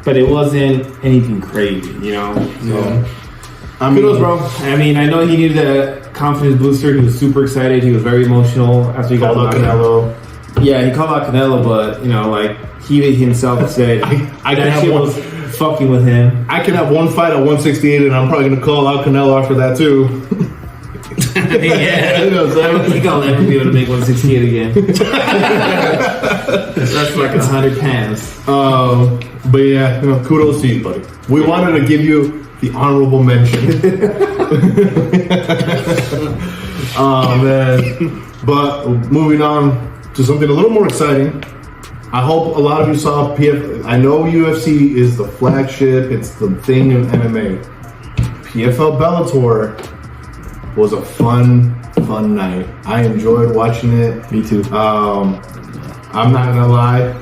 But it wasn't anything crazy, you know? So, I mean, kudos, bro. I mean, I know he needed a confidence booster. He was super excited. He was very emotional after he got called out knocked out. Canelo. Yeah, he called out Canelo, but, you know, like, he himself said I can that have shit one. was fucking with him. I can have one fight at 168, and I'm probably gonna call out Canelo after that too. Yeah. You know what I'm I don't saying? think I'll ever be able to make 168 again. That's like 100 pounds. But yeah, you know, kudos to you, buddy. We wanted to give you the honorable mention. Oh man! But moving on to something a little more exciting. I hope a lot of you saw PFL. I know UFC is the flagship; it's the thing in MMA. PFL Bellator was a fun night. I enjoyed watching it. Me too. I'm not gonna lie.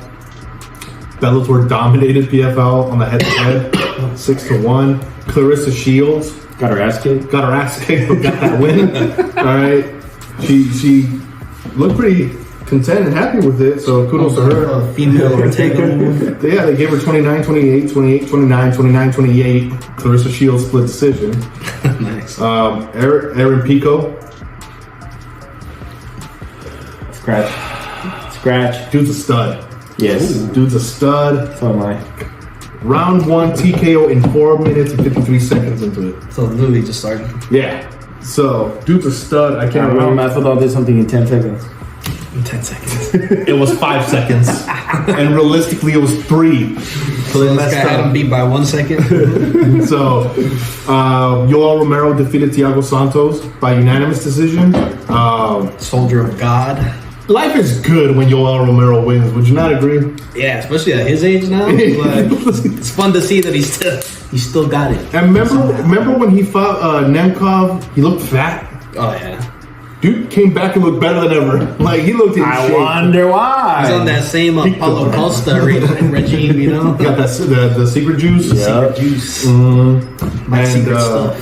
Bellator dominated PFL on the head-to-head, 6-1. Clarissa Shields Got her ass kicked. got her ass kicked, but got that win. All right, she looked pretty content and happy with it. So kudos to her. Female Ortega move. Yeah, they gave her 29-28, 28-29, 29-28. Clarissa Shields split decision. Nice. Aaron Pico, Scratch. dude's a stud. Yes. Dude's a stud. So am I. Round 1 TKO in 4 minutes and 53 seconds into it. So literally just started. Yeah. So, dude's a stud. I can't remember. I thought I did something in 10 seconds. In 10 seconds. It was 5 seconds. And realistically, it was 3. So this guy had him beat by 1 second. So, Yoel Romero defeated Thiago Santos by unanimous decision. Soldier of God. Life is good when Yoel Romero wins. Would you not agree? Yeah, especially at his age now. It's fun to see that he still got it. And remember when he fought Nemkov? He looked fat. Oh yeah. Dude came back and looked better than ever. Like, he looked in I shape. wonder why. He's on that same Paulo Costa regime, you know? Got that the secret juice. Yeah. Secret juice. And, My secret stuff.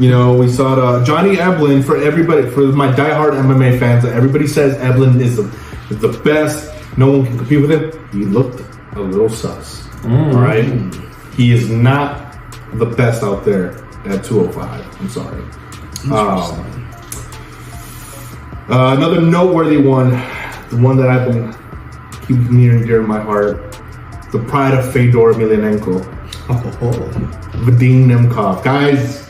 You know, we saw Johnny Eblin. For everybody, for my diehard MMA fans, everybody says Eblin is the best. No one can compete with him. He looked a little sus. All right, he is not the best out there at 205. I'm sorry. Another noteworthy one, the one that I've been keeping near and dear in my heart, the pride of Fedor Emelianenko. Vadim Nemkov. Guys,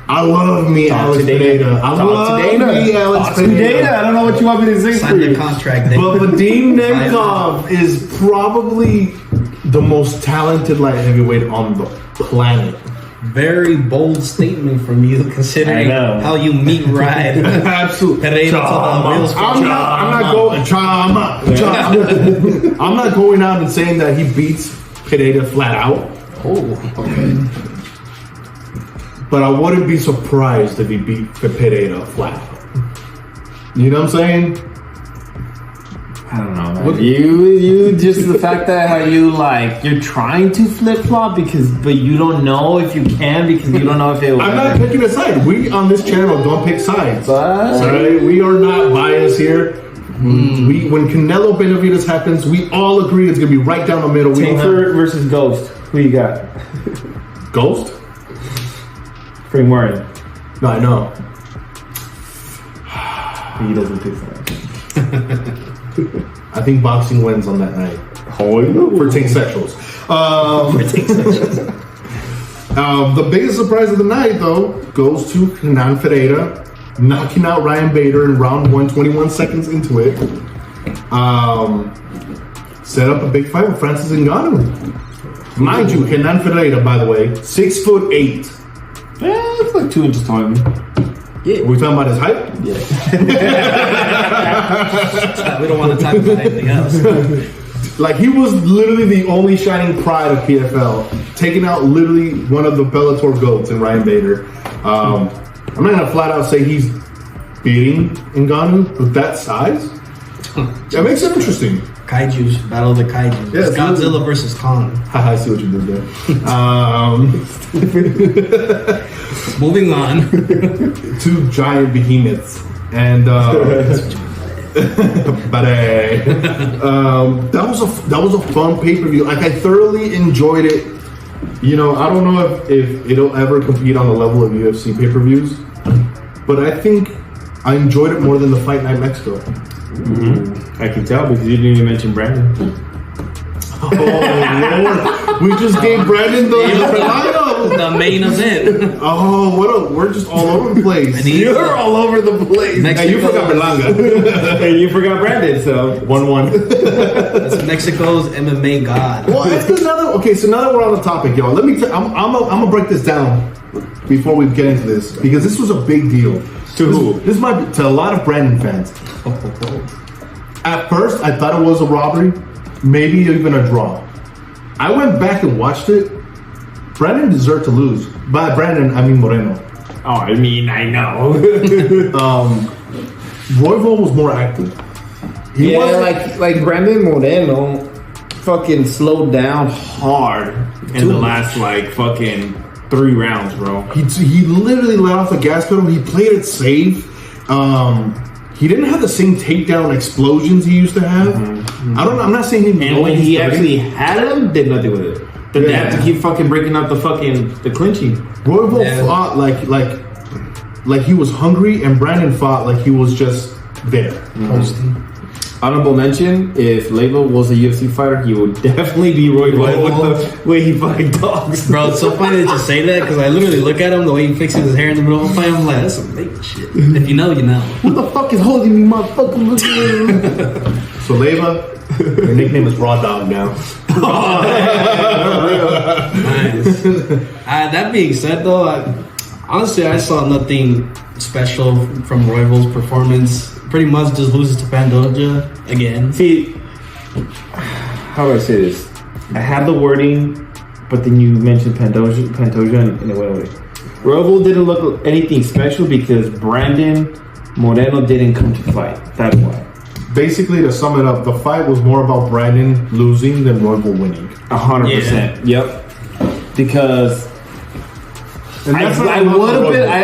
I love me Alex Pineda. I love me Alex Pineda. I don't know what you want me to say. Sign the contract. But Vadim Nemkov is probably the most talented light heavyweight on the planet. Very bold statement from you, considering how you meat ride. Absolutely. Pereira to the wheels fall I'm not going out and saying that he beats Pereira flat out. Oh, okay. But I wouldn't be surprised if he beat Pereira flat out. You know what I'm saying? I don't know, man. You just the fact that how you're trying to flip flop but you don't know if you can because you don't know if it will. I'm not picking a side. We on this channel don't pick sides. Right? We are not biased here. When Canelo Benavidez happens, we all agree it's gonna be right down the middle. Taker versus Ghost. Who you got? Ghost? Frank Martin. No, I know. He doesn't pick sides. I think boxing wins on that night. For Tank Sexuals. The biggest surprise of the night, though, goes to Hernan Ferreira, knocking out Ryan Bader in round 1, 21 seconds into it. Set up a big fight with Francis Ngannou. Mind you, Hernan Ferreira, by the way, 6'8". Yeah, it's like 2 inches taller than me. Yeah. Are we talking about his height? Yeah. We don't want to talk about anything else. Like, he was literally the only shining pride of PFL, taking out literally one of the Bellator goats in Ryan Bader. I'm not gonna flat out say he's beating Ngannou with that size. That makes it interesting. Kaiju's, Battle of the Kaijus. Yeah, It's Godzilla versus Kong. Haha, I see what you did there. Moving on. Two giant behemoths. And that was a fun pay-per-view. Like, I thoroughly enjoyed it. You know, I don't know if it'll ever compete on the level of UFC pay-per-views, but I think I enjoyed it more than the Fight Night Mexico. Mm-hmm. I can tell because you didn't even mention Brandon. Oh Lord, we just gave Brandon the main event. Oh, we're just all over the place. And You're all over the place. And you forgot Berlanga. And you forgot Brandon, so 1-1. That's Mexico's MMA god. Well, so now that we're on the topic, y'all, let me. I'm gonna break this down before we get into this because this was a big deal. To who? This might be to a lot of Brandon fans. At first, I thought it was a robbery, maybe even a draw. I went back and watched it. Brandon deserved to lose. By Brandon, I mean Moreno. Oh, I mean, I know. Royval was more active. He wasn't- like Brandon Moreno fucking slowed down hard in the last like fucking 3 rounds, bro. He literally let off the gas pedal. He played it safe. He didn't have the same takedown explosions he used to have. Mm-hmm. I'm not saying he. And when he actually had him, did nothing with it. Then they have to keep fucking breaking out the clinching. Royval fought like he was hungry, and Brandon fought like he was just there. Mm-hmm. Honorable mention: if Leyva was a UFC fighter, he would definitely be Royval with the way he fucking talks. Bro, it's so funny that you say that because I literally look at him the way he fixes his hair in the middle of the fight. I'm like, that's some Leyva shit. If you know, you know. What the fuck is holding me, motherfucker? So Leyva, your nickname is Raw Dog now. Nice. That being said, though, honestly, I saw nothing special from Royval's performance. Pretty much just loses to Pantoja again. See, how do I say this? I had the wording, but then you mentioned Pantoja and it went away. Royval didn't look anything special because Brandon Moreno didn't come to fight. That's why. Basically, to sum it up, the fight was more about Brandon losing than Royval winning. 100%. Yep. Because I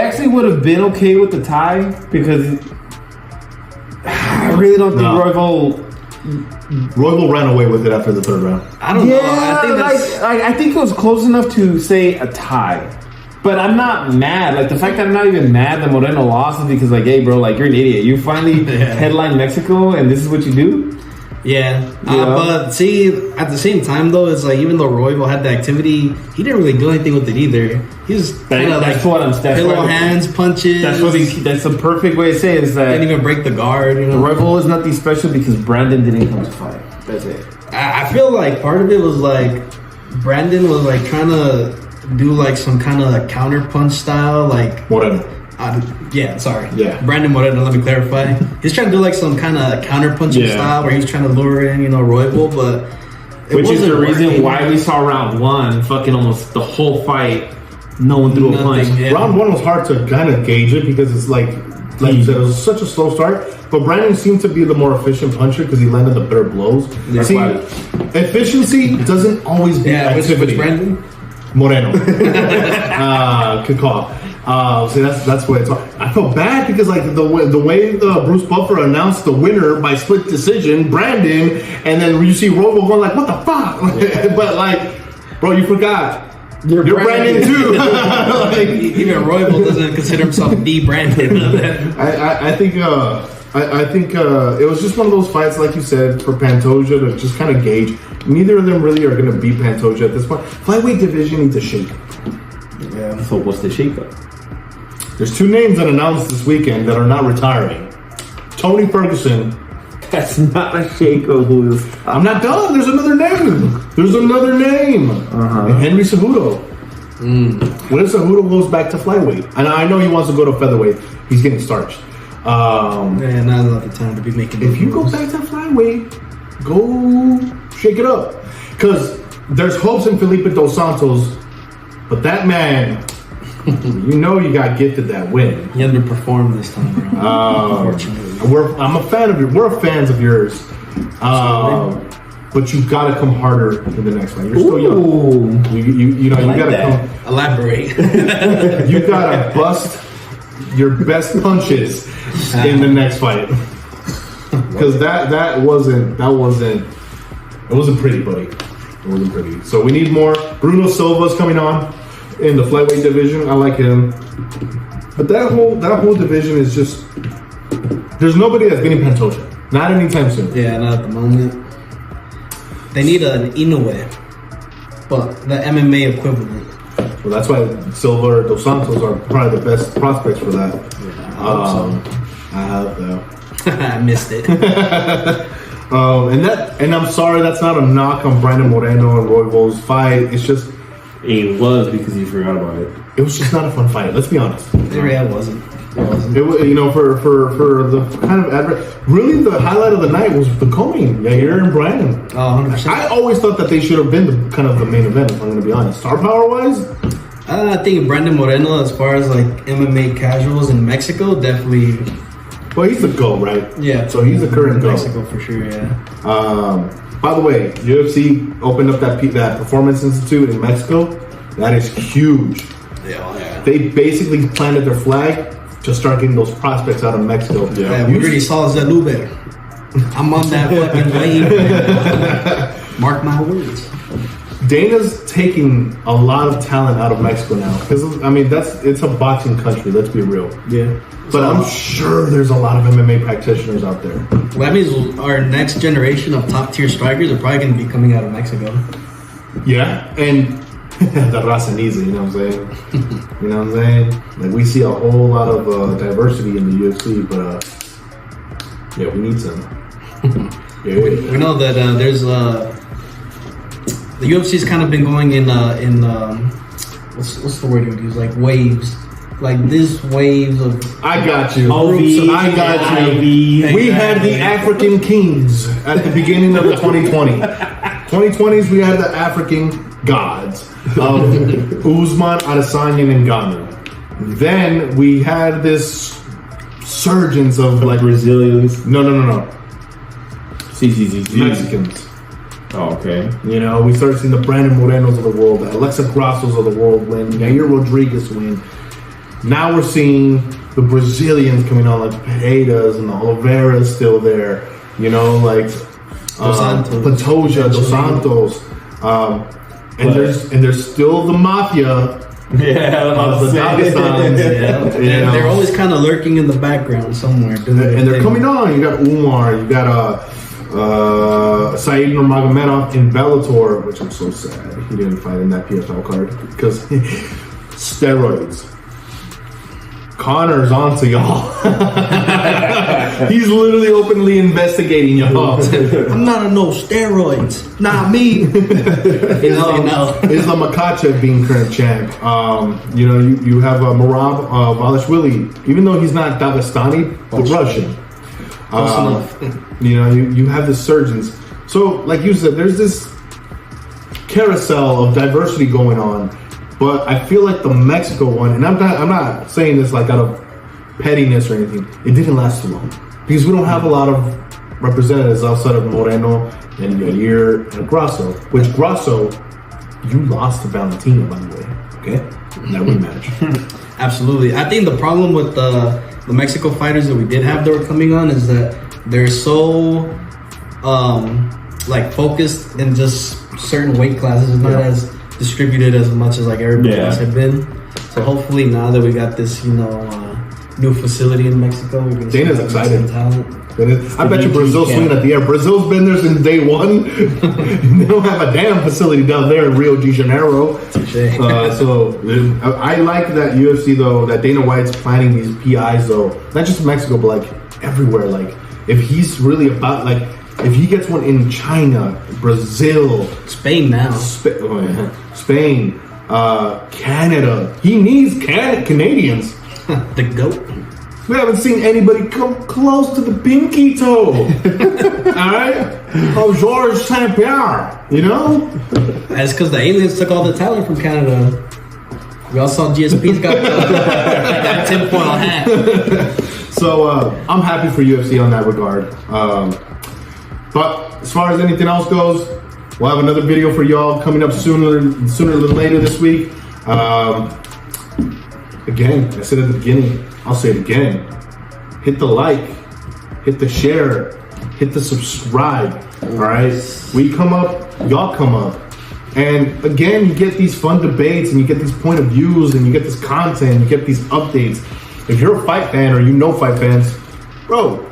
actually would have been okay with the tie because I really don't think Royval ran away with it after the 3rd round. I don't know. I think it was close enough to say a tie. But I'm not mad. Like, the fact that I'm not even mad that Moreno lost is because, like, hey, bro, like, you're an idiot. You finally headline Mexico, and this is what you do? Yeah. But, see, at the same time, though, it's like, even though Royval had the activity, he didn't really do anything with it either. He was kind of, like, pillow hands, punches. That's the perfect way to say it, is that... Didn't even break the guard, you know? Royval is nothing special because Brandon didn't come to fight. That's it. I feel like part of it was, like, Brandon was, like, trying to do like some kind of counter punch style, like Moreno. Brandon Moreno. Let me clarify. He's trying to do like some kind of counter punching style where he's trying to lure in, Royval, but which is the reason why we saw round 1, fucking almost the whole fight, no one threw a punch. Yeah. Round 1 was hard to kind of gauge it because it's like you said, it was such a slow start. But Brandon seemed to be the more efficient puncher because he landed the better blows. See, efficiency doesn't always be activity. Brandon Moreno. Good call. See, that's what it's. I felt bad because like the way Bruce Buffer announced the winner by split decision, Brandon, and then you see Royval going like, "What the fuck?" But like, bro, you forgot. You're Brandon too. Like, even Royval doesn't consider himself the Brandon. I think it was just one of those fights, like you said, for Pantoja to just kind of gauge. Neither of them really are going to beat Pantoja at this point. Flyweight division needs a shake. Yeah. So what's the shake-up? There's 2 names that announced this weekend that are not retiring. Tony Ferguson. That's not a shake-up. I'm not done. There's another name. And Henry Cejudo. What if Cejudo goes back to flyweight? And I know he wants to go to featherweight. He's getting starched. Man, now's not the time to be making. If you go back to flyweight, go shake it up. Because there's hopes in Felipe Dos Santos, but that man You know you got gifted that win. He underperformed this time around. Unfortunately. We're fans of yours. But you gotta come harder in the next fight. You're still young. You gotta come. Elaborate. You gotta bust your best punches in the next fight. Because it wasn't pretty, buddy. It wasn't pretty. So we need more. Bruno Silva's coming on in the flyweight division. I like him. But that whole division is just, there's nobody that's beating Pantoja. Not anytime soon. Yeah, not at the moment. They need an Inoue, but the MMA equivalent. Well, that's why Silva or Dos Santos are probably the best prospects for that. Yeah, I have though. I missed it. And I'm sorry, that's not a knock on Brandon Moreno and Royval's fight. It's just, it was because you forgot about it. it was just not a fun fight. Let's be honest. Yeah, it wasn't. It was, for the kind of really the highlight of the night was the co-main, Yair and Brandon. 100%. I always thought that they should have been the main event. If I'm going to be honest, star power wise, I think Brandon Moreno, as far as like MMA casuals in Mexico, definitely. well, he's the GOAT, right? Yeah. So he's the current GOAT. Mexico for sure. Yeah. By the way, UFC opened up that Performance Institute in Mexico. That is huge. Yeah. They basically planted their flag to start getting those prospects out of Mexico. Yeah, we already saw Zellhuber. I'm on that fucking wave. Mark my words. Dana's taking a lot of talent out of Mexico now because it's a boxing country. Let's be real. Yeah. But I'm sure there's a lot of MMA practitioners out there. Well, that means our next generation of top tier strikers are probably going to be coming out of Mexico. Yeah, and the raza needs it. You know what I'm saying? You know what I'm saying? Like we see a whole lot of diversity in the UFC, but yeah, we need some. We know that there's the UFC's kind of been going in what's the word you would use, like waves, like this waves of. I got you. I got you. We had the African kings at the beginning of the 2020s. We had the African gods of Usman, Adesanya, and Ngannou. Then we had this surgeons of like Brazilians. No. Mexicans. Oh, okay. You know, we started seeing the Brandon Morenos of the world, the Alexa Grassos of the world win, Yair Rodriguez win. Now we're seeing the Brazilians coming on, like Paredes and the Oliveira's still there. You know, like Pantoja, Dos Santos, and there's still the mafia of the Dagestans. Yeah. They're always kind of lurking in the background somewhere. And they're coming on. You got Umar, you got Said Nurmagomedov in Bellator, which I'm so sad he didn't fight in that PFL card because steroids. Connor's onto y'all. He's literally openly investigating y'all. I'm not on no steroids. Not me. Islam Makhachev being current champ. You have Merab Valashvili, even though he's not Dagestani, but Russian. You have the surgeons. So, like you said, there's this carousel of diversity going on. But I feel like the Mexico one, and I'm not saying this like out of pettiness or anything. It didn't last too long because we don't have a lot of representatives outside of Moreno and Yair and Grasso. Which Grasso, you lost to Valentino, by the way. Okay, that rematch. Absolutely. I think the problem with the Mexico fighters that we did have that were coming on is that they're so focused in just certain weight classes, not as distributed as much as like everybody else had been. So hopefully now that we got this, new facility in Mexico, we're gonna Dana's excited. Talent. I bet you Brazil's swinging at the air. Brazil's been there since day one. They don't have a damn facility down there in Rio de Janeiro. So I like that UFC though, that Dana White's planning these PIs though, not just in Mexico but like everywhere. Like if he's really about like if he gets one in China, Brazil, Spain now, Spain, Canada, he needs Canadians. The GOAT. We haven't seen anybody come close to the pinky toe. Alright? Oh, Georges Saint-Pierre, you know? That's because the aliens took all the talent from Canada. We all saw GSP's got that 10-point hat. So I'm happy for UFC on that regard. But as far as anything else goes, we'll have another video for y'all coming up sooner than later this week. Again, I said at the beginning, I'll say it again. Hit the like, hit the share, hit the subscribe. All right, we come up, y'all come up. And again, you get these fun debates and you get these point of views and you get this content, you get these updates. If you're a fight fan or you know fight fans, bro,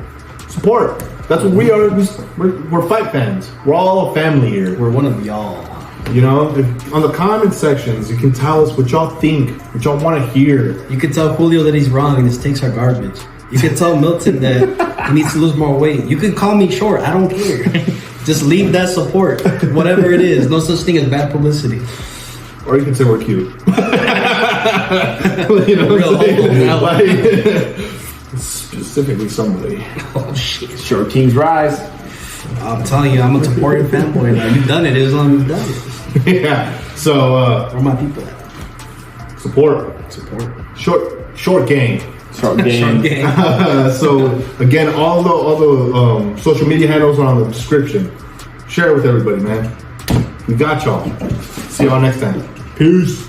support. That's what we are. We're fight fans. We're all a family here. We're one of y'all. You know, on the comment sections, you can tell us what y'all think, what y'all want to hear. You can tell Julio that he's wrong and his takes are garbage. You can tell Milton that he needs to lose more weight. You can call me short. I don't care. Just leave that support, whatever it is. No such thing as bad publicity. Or you can say we're cute. You know what I'm saying? Specifically somebody. Oh, shit. Short Kings rise. I'm telling you, I'm a supporting fanboy now. You've done it as long as you've done it. Yeah. So, where are my people at? Support. Short game. Short game. Short game. So again, all the social media handles are on the description. Share it with everybody, man. We got y'all. See y'all next time. Peace.